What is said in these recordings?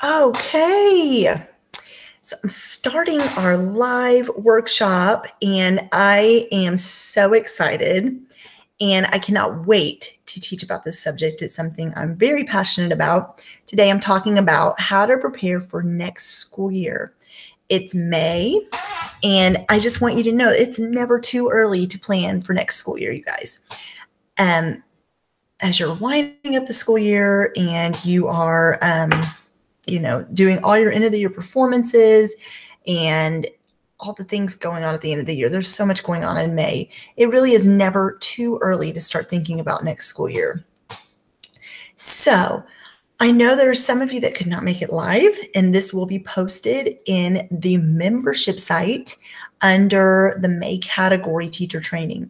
Okay, so I'm starting our live workshop and I am so excited and I cannot wait to teach about this subject. It's something I'm very passionate about. Today I'm talking about how to prepare for next school year. It's May and I just want you to know it's never too early to plan for next school year, you guys. As you're winding up the school year and you are doing all your end of the year performances and all the things going on at the end of the year. There's so much going on in May. It really is never too early to start thinking about next school year. So I know there are some of you that could not make it live, and this will be posted in the membership site under the May category teacher training.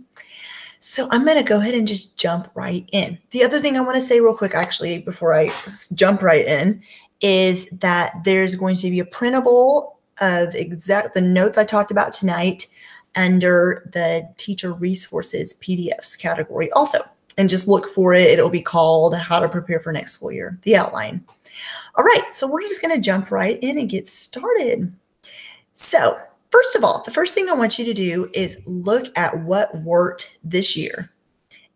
So I'm going to go ahead and just jump right in. The other thing I want to say real quick, actually, before I jump right in, is that there's going to be a printable of the notes I talked about tonight under the teacher resources PDFs category also. And just look for it. It'll be called How to Prepare for Next School Year, the outline. All right, so we're just going to jump right in and get started. So first of all, the first thing I want you to do is look at what worked this year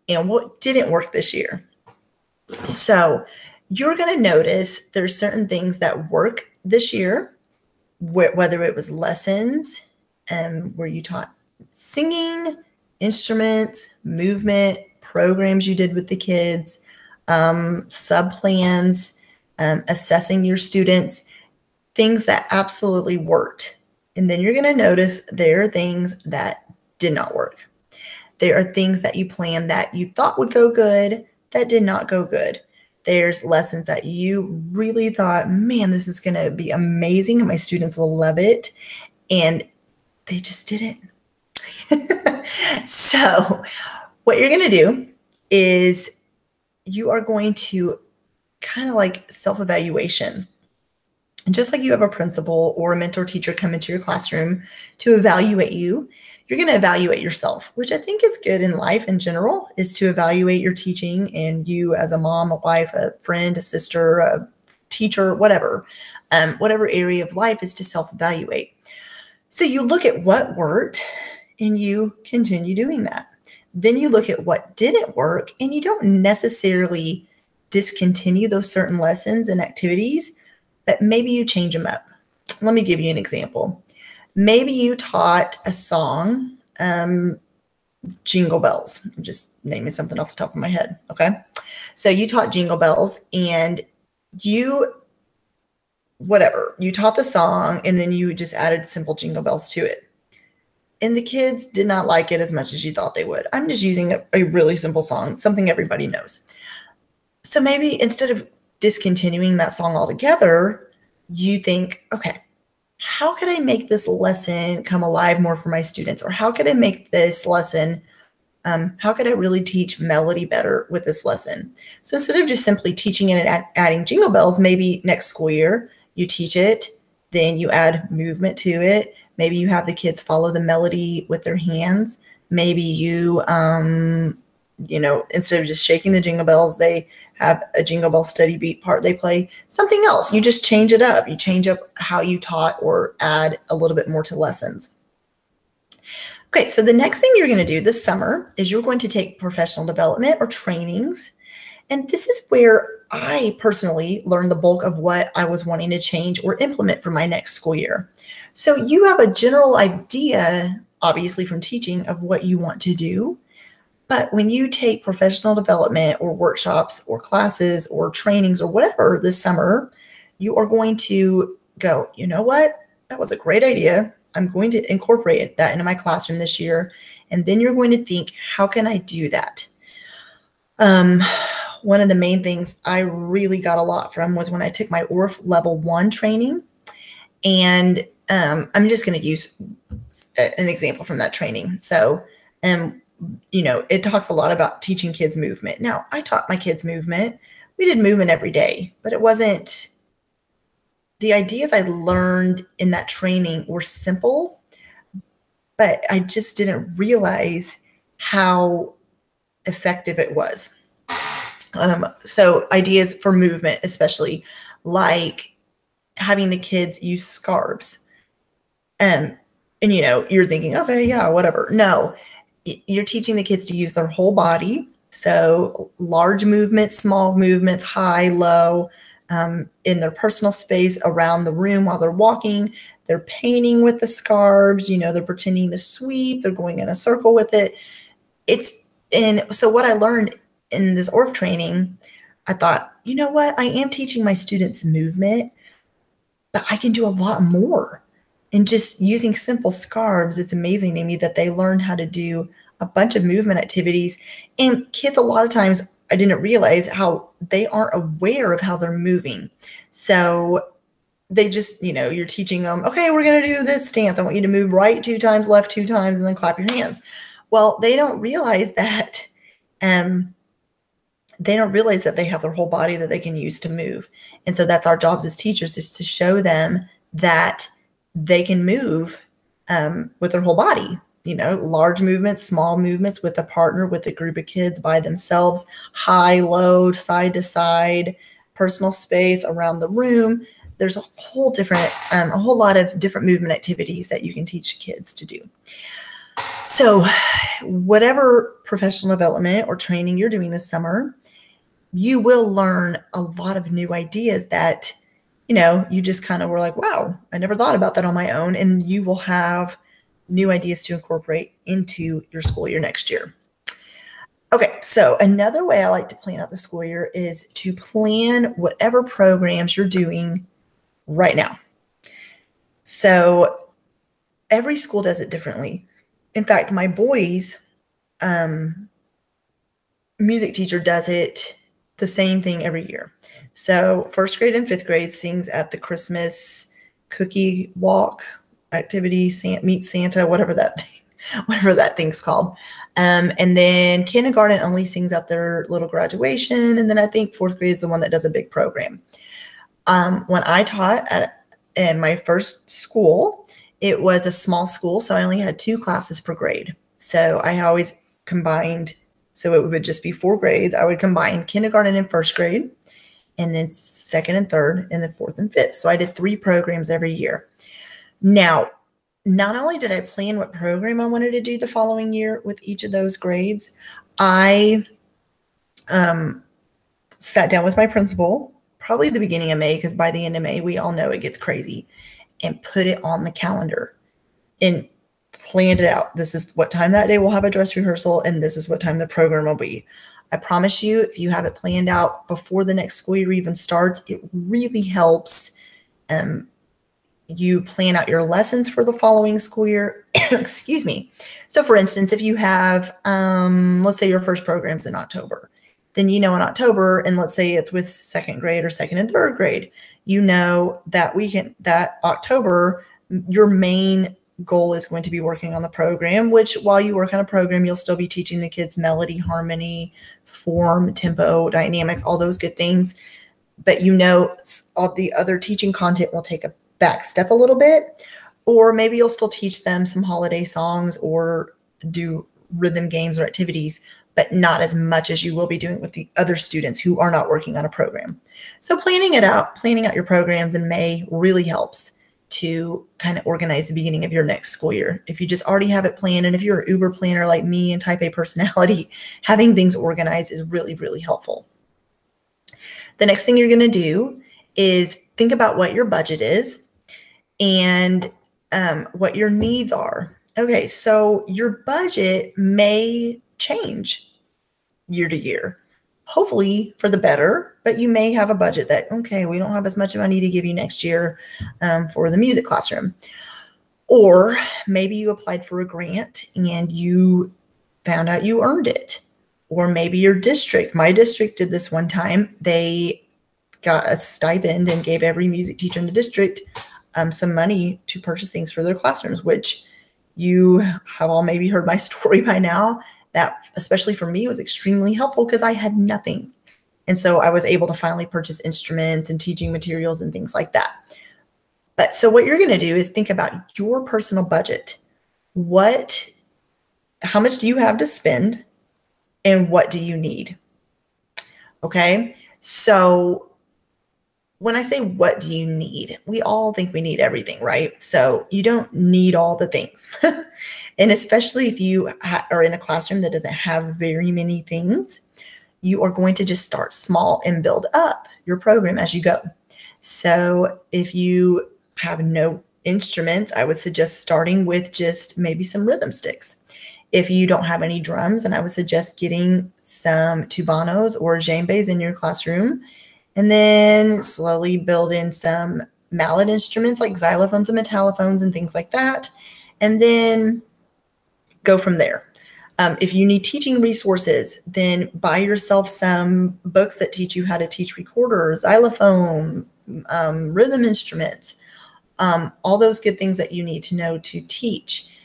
and what didn't work this year. So you're going to notice there's certain things that work this year, whether it was lessons where you taught singing, instruments, movement, programs you did with the kids, sub-plans, assessing your students, things that absolutely worked. And then you're going to notice there are things that did not work. There are things that you planned that you thought would go good that did not go good. There's lessons that you really thought, man, this is going to be amazing and my students will love it. And they just didn't. So what you're going to do is you are going to kind of like self-evaluation. And just like you have a principal or a mentor teacher come into your classroom to evaluate you, you're going to evaluate yourself, which I think is good in life in general, is to evaluate your teaching and you as a mom, a wife, a friend, a sister, a teacher, whatever area of life is to self-evaluate. So you look at what worked and you continue doing that. Then you look at what didn't work and you don't necessarily discontinue those certain lessons and activities, but maybe you change them up. Let me give you an example. Maybe you taught a song, Jingle Bells. I'm just naming something off the top of my head, okay? So you taught Jingle Bells and you taught the song and then you just added simple Jingle Bells to it. And the kids did not like it as much as you thought they would. I'm just using a really simple song, something everybody knows. So maybe instead of discontinuing that song altogether, you think, okay, how could I make this lesson come alive more for my students? Or how could I make this lesson, how could I really teach melody better with this lesson? So instead of just simply teaching it and adding Jingle Bells, maybe next school year you teach it, then you add movement to it. Maybe you have the kids follow the melody with their hands. Maybe you, instead of just shaking the Jingle Bells, they have a Jingle Bell steady beat part they play. Something else. You just change it up. You change up how you taught or add a little bit more to lessons. Okay, so the next thing you're going to do this summer is you're going to take professional development or trainings. And this is where I personally learned the bulk of what I was wanting to change or implement for my next school year. So you have a general idea, obviously from teaching, of what you want to do. But when you take professional development or workshops or classes or trainings or whatever this summer, you are going to go, you know what? That was a great idea. I'm going to incorporate that into my classroom this year. And then you're going to think, how can I do that? One of the main things I really got a lot from was when I took my ORF level 1 training. And I'm just going to use an example from that training. So, it talks a lot about teaching kids movement. Now, I taught my kids movement. We did movement every day, but it wasn't, the ideas I learned in that training were simple, but I just didn't realize how effective it was. So ideas for movement, especially like having the kids use scarves. And you're thinking, okay, yeah, whatever. No, you're teaching the kids to use their whole body. So large movements, small movements, high, low, in their personal space, around the room while they're walking. They're painting with the scarves, they're pretending to sweep, they're going in a circle with it. And so what I learned in this ORF training, I thought, you know what? I am teaching my students movement, but I can do a lot more. And just using simple scarves, it's amazing to me that they learn how to do a bunch of movement activities. And kids, a lot of times, I didn't realize how they aren't aware of how they're moving. So they just, you're teaching them, okay, we're going to do this stance. I want you to move right 2 times, left 2 times, and then clap your hands. Well, they don't realize that. They don't realize that they have their whole body that they can use to move. And so that's our jobs as teachers, is to show them that they can move with their whole body, large movements, small movements, with a partner, with a group of kids, by themselves, high, low, side to side, personal space, around the room. There's a whole lot of different movement activities that you can teach kids to do. So whatever professional development or training you're doing this summer, you will learn a lot of new ideas that, you just kind of were like, wow, I never thought about that on my own. And you will have new ideas to incorporate into your school year next year. Okay, so another way I like to plan out the school year is to plan whatever programs you're doing right now. So every school does it differently. In fact, my boys' music teacher does it the same thing every year. So 1st grade and 5th grade sings at the Christmas cookie walk activity, meet Santa, whatever that thing's called. And then kindergarten only sings at their little graduation. And then I think 4th grade is the one that does a big program. When I taught in my first school, it was a small school, so I only had 2 classes per grade. So I always combined, so it would just be 4 grades. I would combine kindergarten and 1st grade, and then 2nd and 3rd, and then 4th and 5th. So I did 3 programs every year. Now, not only did I plan what program I wanted to do the following year with each of those grades, I sat down with my principal, probably the beginning of May, because by the end of May, we all know it gets crazy, and put it on the calendar and planned it out. This is what time that day we'll have a dress rehearsal, and this is what time the program will be. I promise you, if you have it planned out before the next school year even starts, it really helps you plan out your lessons for the following school year. Excuse me. So for instance, if you have, let's say your first program's in October, then in October, and let's say it's with 2nd grade or 2nd and 3rd grade, that October, your main goal is going to be working on the program, which while you work on a program, you'll still be teaching the kids melody, harmony, form, tempo, dynamics, all those good things. But all the other teaching content will take a back step a little bit, or maybe you'll still teach them some holiday songs or do rhythm games or activities, but not as much as you will be doing with the other students who are not working on a program. So planning out your programs in May really helps to kind of organize the beginning of your next school year. If you just already have it planned, and if you're an Uber planner like me and type A personality, having things organized is really, really helpful. The next thing you're going to do is think about what your budget is and what your needs are. Okay, so your budget may change year to year, hopefully for the better, but you may have a budget that, okay, we don't have as much money to give you next year for the music classroom. Or maybe you applied for a grant and you found out you earned it. Or maybe my district did this one time. They got a stipend and gave every music teacher in the district some money to purchase things for their classrooms, which you have all maybe heard my story by now. That, especially for me, was extremely helpful because I had nothing. And so I was able to finally purchase instruments and teaching materials and things like that. But so what you're going to do is think about your personal budget. How much do you have to spend and what do you need? Okay. So when I say what do you need, we all think we need everything, right? So you don't need all the things. And especially if you are in a classroom that doesn't have very many things, you are going to just start small and build up your program as you go. So if you have no instruments, I would suggest starting with just maybe some rhythm sticks. If you don't have any drums, and I would suggest getting some tubanos or djembes in your classroom, and then slowly build in some mallet instruments like xylophones and metallophones and things like that, and then go from there. If you need teaching resources, then buy yourself some books that teach you how to teach recorder, xylophone, rhythm instruments, all those good things that you need to know to teach.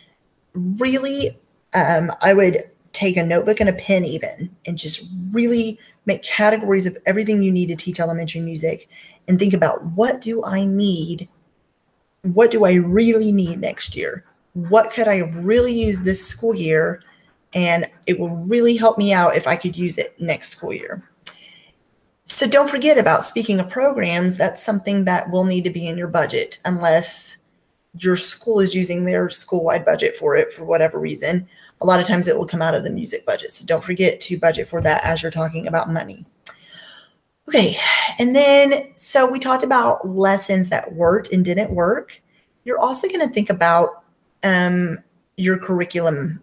Really, I would take a notebook and a pen even, and just really make categories of everything you need to teach elementary music, and think about, what do I need? What do I really need next year? What could I really use this school year? And it will really help me out if I could use it next school year. So don't forget about, speaking of programs, that's something that will need to be in your budget, unless your school is using their school-wide budget for it for whatever reason. A lot of times it will come out of the music budget. So don't forget to budget for that as you're talking about money. Okay, and then, so we talked about lessons that worked and didn't work. You're also going to think about your curriculum.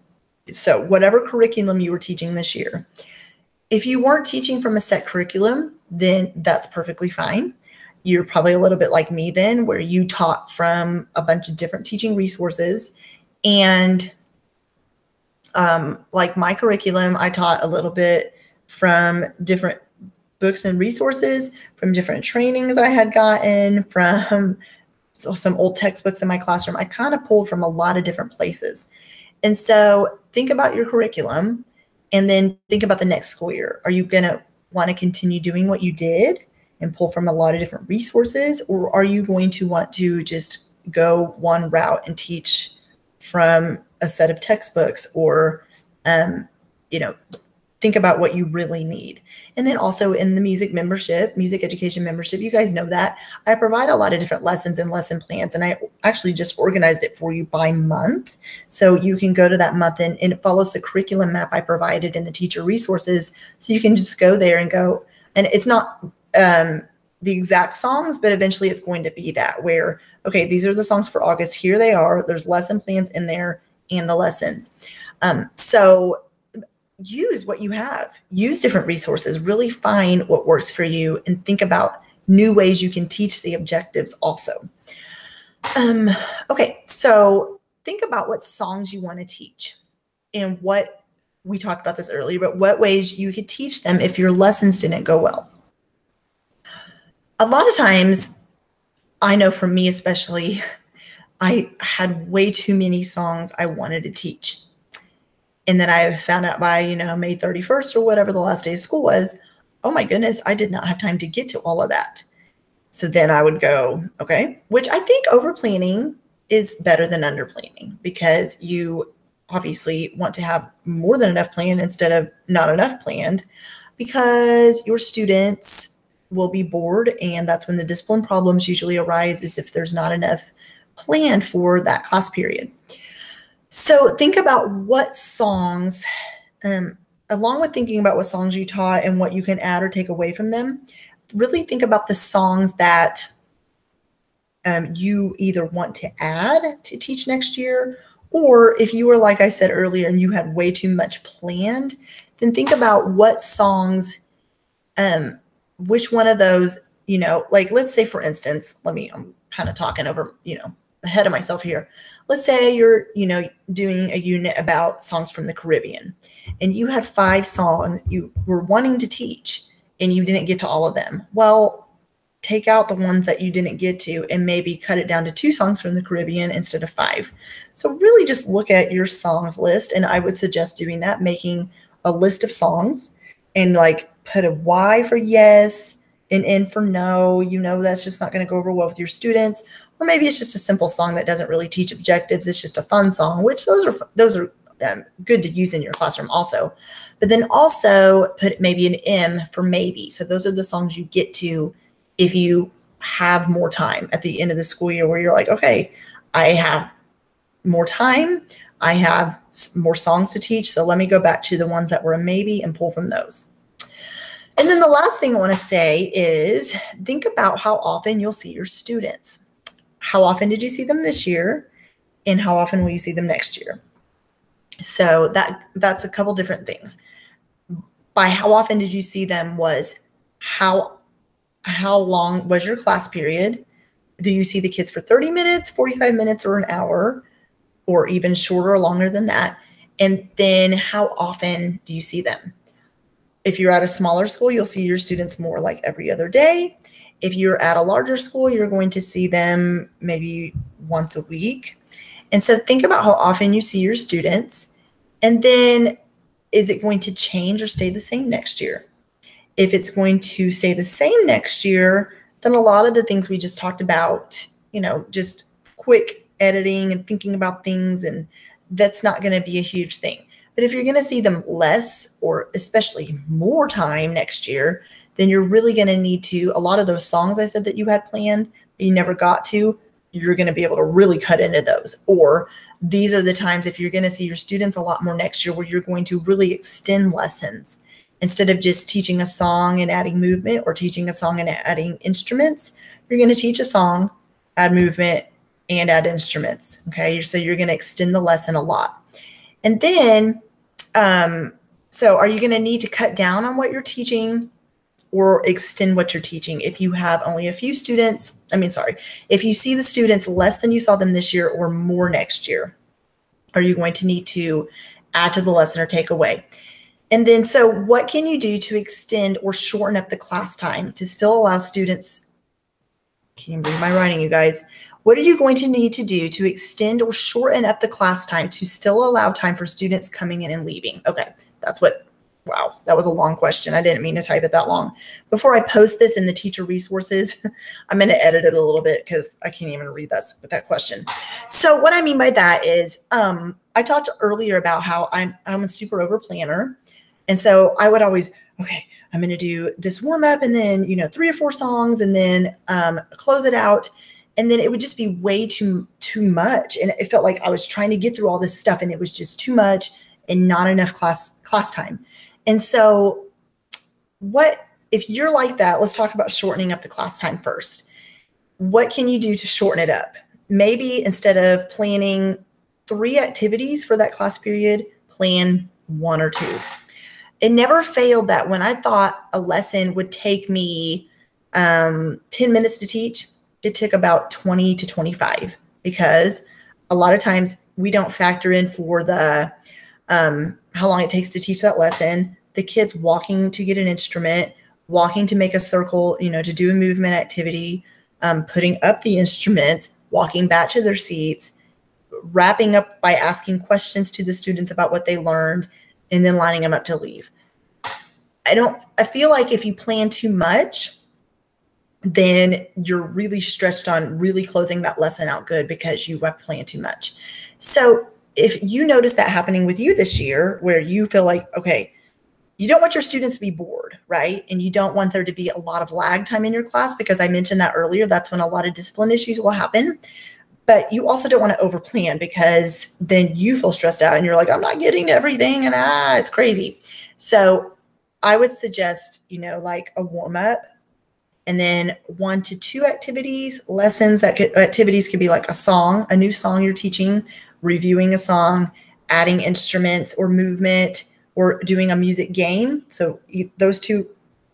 So whatever curriculum you were teaching this year, if you weren't teaching from a set curriculum, then that's perfectly fine. You're probably a little bit like me then, where you taught from a bunch of different teaching resources. And like my curriculum, I taught a little bit from different books and resources, from different trainings I had gotten, from some old textbooks in my classroom. I kind of pulled from a lot of different places. And so think about your curriculum, and then think about the next school year. Are you going to want to continue doing what you did and pull from a lot of different resources? Or are you going to want to just go one route and teach from a set of textbooks? Or, think about what you really need. And then also in the music education membership, you guys know that I provide a lot of different lessons and lesson plans, and I actually just organized it for you by month. So you can go to that month, and it follows the curriculum map I provided in the teacher resources. So you can just go there and go, and it's not the exact songs, but eventually it's going to be that, where, okay, these are the songs for August. Here they are. There's lesson plans in there and the lessons. So use what you have, use different resources, really find what works for you, and think about new ways you can teach the objectives also. Okay, so think about what songs you want to teach, and what, we talked about this earlier, but what ways you could teach them if your lessons didn't go well. A lot of times, I know for me especially, I had way too many songs I wanted to teach. And then I found out by, May 31st or whatever the last day of school was, oh my goodness, I did not have time to get to all of that. So then I would go, okay, which I think over planning is better than under planning, because you obviously want to have more than enough planned instead of not enough planned, because your students will be bored, and that's when the discipline problems usually arise, is if there's not enough planned for that class period. So think about what songs, along with thinking about what songs you taught and what you can add or take away from them, really think about the songs that you either want to add to teach next year, or if you were, like I said earlier, and you had way too much planned, then think about what songs, which one of those, like, let's say, for instance, I'm kind of talking over, ahead of myself here. Let's say you're, doing a unit about songs from the Caribbean, and you had 5 songs you were wanting to teach, and you didn't get to all of them. Well, take out the ones that you didn't get to, and maybe cut it down to 2 songs from the Caribbean instead of 5. So really just look at your songs list, and I would suggest doing that, making a list of songs, and like put a Y for yes, an N for no. That's just not going to go over well with your students. Or maybe it's just a simple song that doesn't really teach objectives. It's just a fun song, which those are good to use in your classroom also. But then also put maybe an M for maybe. So those are the songs you get to if you have more time at the end of the school year where you're like, okay, I have more time. I have more songs to teach. So let me go back to the ones that were a maybe and pull from those. And then the last thing I want to say is think about how often you'll see your students. How often did you see them this year? And how often will you see them next year? So that's a couple different things. By how often did you see them was how long was your class period? Do you see the kids for 30 minutes, 45 minutes, or an hour, or even shorter or longer than that? And then how often do you see them? If you're at a smaller school, you'll see your students more like every other day. If you're at a larger school, you're going to see them maybe once a week. And so think about how often you see your students. And then is it going to change or stay the same next year? If it's going to stay the same next year, then a lot of the things we just talked about, just quick editing and thinking about things, and that's not going to be a huge thing. But if you're going to see them less or especially more time next year, then you're really going to need to, a lot of those songs I said that you had planned that you never got to, you're going to be able to really cut into those. Or these are the times if you're going to see your students a lot more next year where you're going to really extend lessons. Instead of just teaching a song and adding movement or teaching a song and adding instruments, you're going to teach a song, add movement, and add instruments. Okay, so you're going to extend the lesson a lot. And then, so are you going to need to cut down on what you're teaching or extend what you're teaching? If you have only a few students, if you see the students less than you saw them this year or more next year, are you going to need to add to the lesson or take away? And then, so what can you do to extend or shorten up the class time to still allow students, can you read my writing, you guys? What are you going to need to do to extend or shorten up the class time to still allow time for students coming in and leaving? Okay, wow, that was a long question. I didn't mean to type it that long. Before I post this in the teacher resources, I'm going to edit it a little bit because I can't even read that question. So what I mean by that is I talked earlier about how I'm a super over planner. And so I would always, okay, I'm going to do this warm up and then, 3 or 4 songs and then close it out. And then it would just be way too much. And it felt like I was trying to get through all this stuff and it was just too much and not enough class time. And so if you're like that, let's talk about shortening up the class time first. What can you do to shorten it up? Maybe instead of planning 3 activities for that class period, plan 1 or 2. It never failed that when I thought a lesson would take me 10 minutes to teach, it took about 20 to 25 because a lot of times we don't factor in for the how long it takes to teach that lesson, the kids walking to get an instrument, walking to make a circle, to do a movement activity, putting up the instruments, walking back to their seats, wrapping up by asking questions to the students about what they learned, and then lining them up to leave. I feel like if you plan too much, then you're really stretched on really closing that lesson out good because you have planned too much. So if you notice that happening with you this year, where you feel like, okay, you don't want your students to be bored, right? And you don't want there to be a lot of lag time in your class because I mentioned that earlier, that's when a lot of discipline issues will happen. But you also don't want to overplan because then you feel stressed out and you're like, I'm not getting to everything and it's crazy. So I would suggest, like a warm up and then 1 to 2 activities, lessons. Activities could be like a new song you're teaching, reviewing a song, adding instruments or movement, or doing a music game. So those 2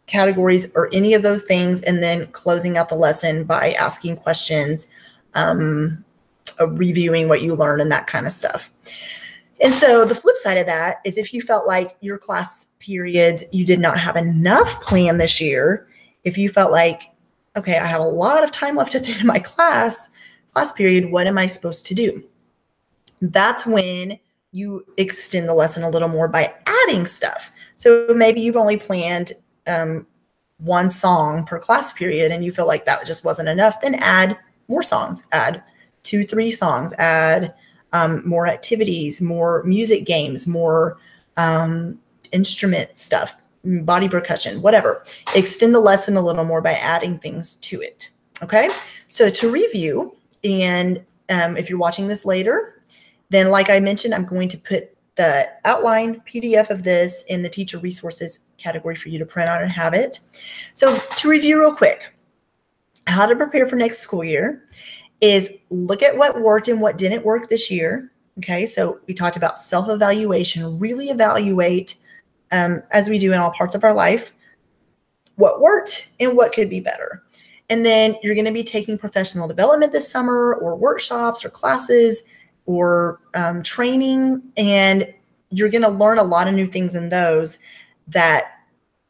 categories or any of those things, and then closing out the lesson by asking questions, reviewing what you learned and that kind of stuff. And so the flip side of that is if you felt like your class periods, you did not have enough planned this year, if you felt like, okay, I have a lot of time left at the end of my class period, what am I supposed to do? That's when you extend the lesson a little more by adding stuff. So maybe you've only planned 1 song per class period and you feel like that just wasn't enough, then add more songs, add 2, 3 songs, add more activities, more music games, more instrument stuff, body percussion, whatever. Extend the lesson a little more by adding things to it. Okay, so to review, and if you're watching this later, then like I mentioned, I'm going to put the outline PDF of this in the teacher resources category for you to print out and have it. So to review real quick, how to prepare for next school year is look at what worked and what didn't work this year. Okay, so we talked about self-evaluation, really evaluate, as we do in all parts of our life, what worked and what could be better. And then you're going to be taking professional development this summer, or workshops or classes or training, and you're going to learn a lot of new things in those that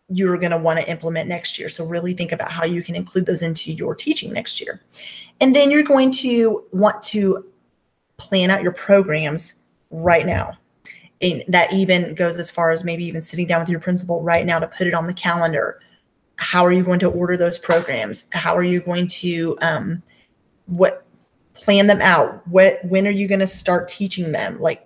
you're going to want to implement next year. So really think about how you can include those into your teaching next year. And then you're going to want to plan out your programs right now. And that even goes as far as maybe even sitting down with your principal right now to put it on the calendar. How are you going to order those programs? How are you going to plan them out? When are you going to start teaching them? Like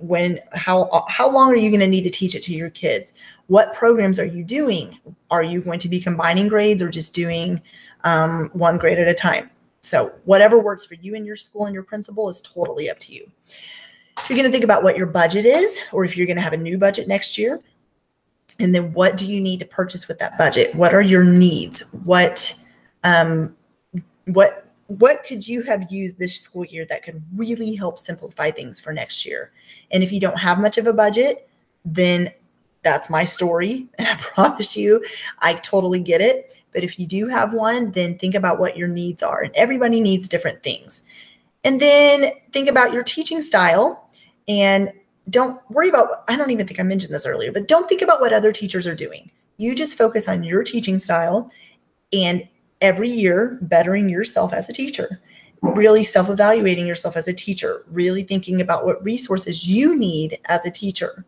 how long are you going to need to teach it to your kids? What programs are you doing? Are you going to be combining grades or just doing one grade at a time? So whatever works for you and your school and your principal is totally up to you. You're going to think about what your budget is, or if you're going to have a new budget next year. And then what do you need to purchase with that budget? What are your needs? What could you have used this school year that could really help simplify things for next year? And if you don't have much of a budget, then that's my story. And I promise you, I totally get it. But if you do have one, then think about what your needs are. And everybody needs different things. And then think about your teaching style, and don't worry about, I don't even think I mentioned this earlier, but don't think about what other teachers are doing. You just focus on your teaching style, and every year bettering yourself as a teacher, really self-evaluating yourself as a teacher, really thinking about what resources you need as a teacher.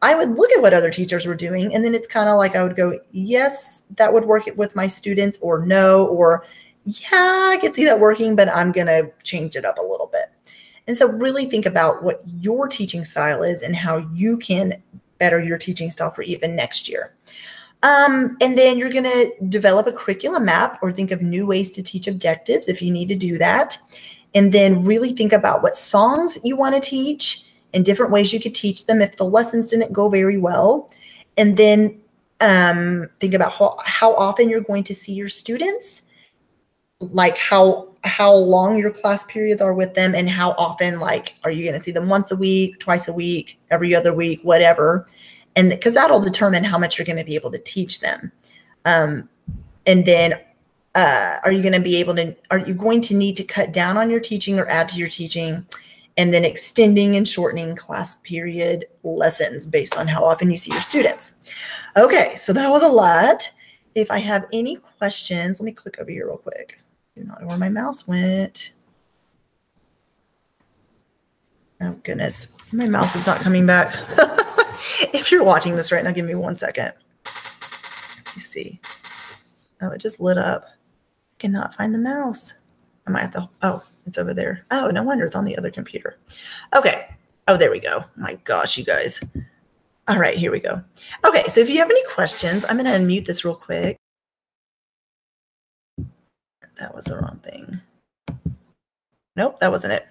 I would look at what other teachers were doing, and then it's kind of like I would go, yes, that would work with my students, or no, or yeah, I could see that working, but I'm going to change it up a little bit. And so really think about what your teaching style is and how you can better your teaching style for even next year. And then you're going to develop a curriculum map, or think of new ways to teach objectives if you need to do that. And then really think about what songs you want to teach and different ways you could teach them if the lessons didn't go very well. And then think about how often you're going to see your students, like how long your class periods are with them, and how often, like, are you going to see them once a week, twice a week, every other week, whatever. And because that'll determine how much you're going to be able to teach them. And then are you going to need to cut down on your teaching or add to your teaching? And then extending and shortening class period lessons based on how often you see your students. Okay, so that was a lot. If I have any questions, let me click over here real quick. I do not know where my mouse went. Oh, goodness. My mouse is not coming back. If you're watching this right now, give me 1 second. Let me see. Oh, it just lit up. I cannot find the mouse. I might have to, oh, it's over there. Oh, no wonder it's on the other computer. Okay. Oh, there we go. My gosh, you guys. All right, here we go. Okay, so if you have any questions, I'm going to unmute this real quick. That was the wrong thing. Nope, that wasn't it.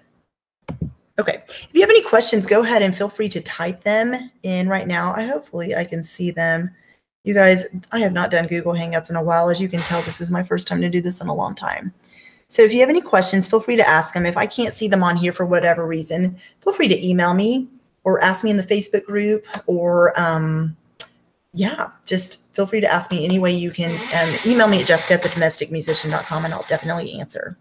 Okay, if you have any questions, go ahead and feel free to type them in right now. Hopefully I can see them. You guys, I have not done Google Hangouts in a while. As you can tell, this is my first time to do this in a long time. So if you have any questions, feel free to ask them. If I can't see them on here for whatever reason, feel free to email me or ask me in the Facebook group, or yeah, just feel free to ask me any way you can. Email me at jessica@thedomesticmusician.com and I'll definitely answer.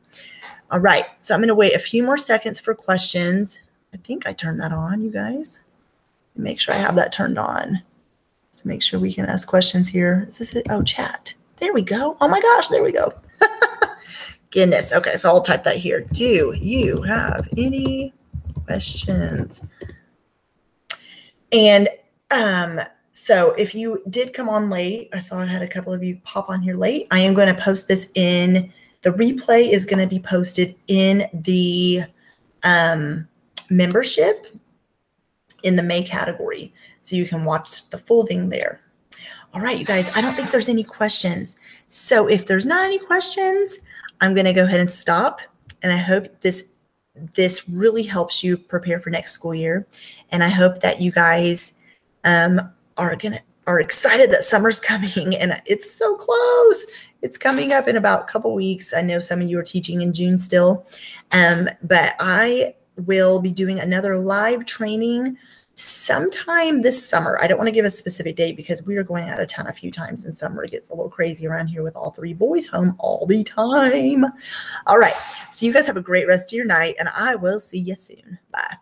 All right, so I'm going to wait a few more seconds for questions. I think I turned that on, you guys. Make sure I have that turned on. So make sure we can ask questions here. Is this it? Oh, chat. There we go. Oh my gosh, there we go. Goodness. Okay, so I'll type that here. Do you have any questions? And so if you did come on late, I saw I had a couple of you pop on here late. I am going to post this in, the replay is going to be posted in the membership in the May category. So you can watch the full thing there. All right, you guys, I don't think there's any questions. So if there's not any questions, I'm going to go ahead and stop. And I hope this really helps you prepare for next school year. And I hope that you guys are excited that summer's coming, and it's so close. It's coming up in about a couple weeks. I know some of you are teaching in June still, but I will be doing another live training sometime this summer. I don't want to give a specific date because we are going out of town a few times in summer. It gets a little crazy around here with all 3 boys home all the time. All right. So you guys have a great rest of your night, and I will see you soon. Bye.